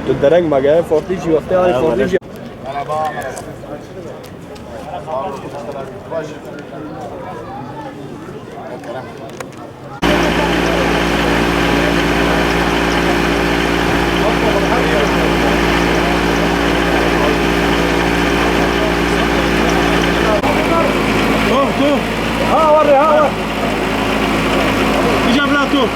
الدرج ما جاي فورتيجي واختي فورتيجي ها وري ها جاب لا تو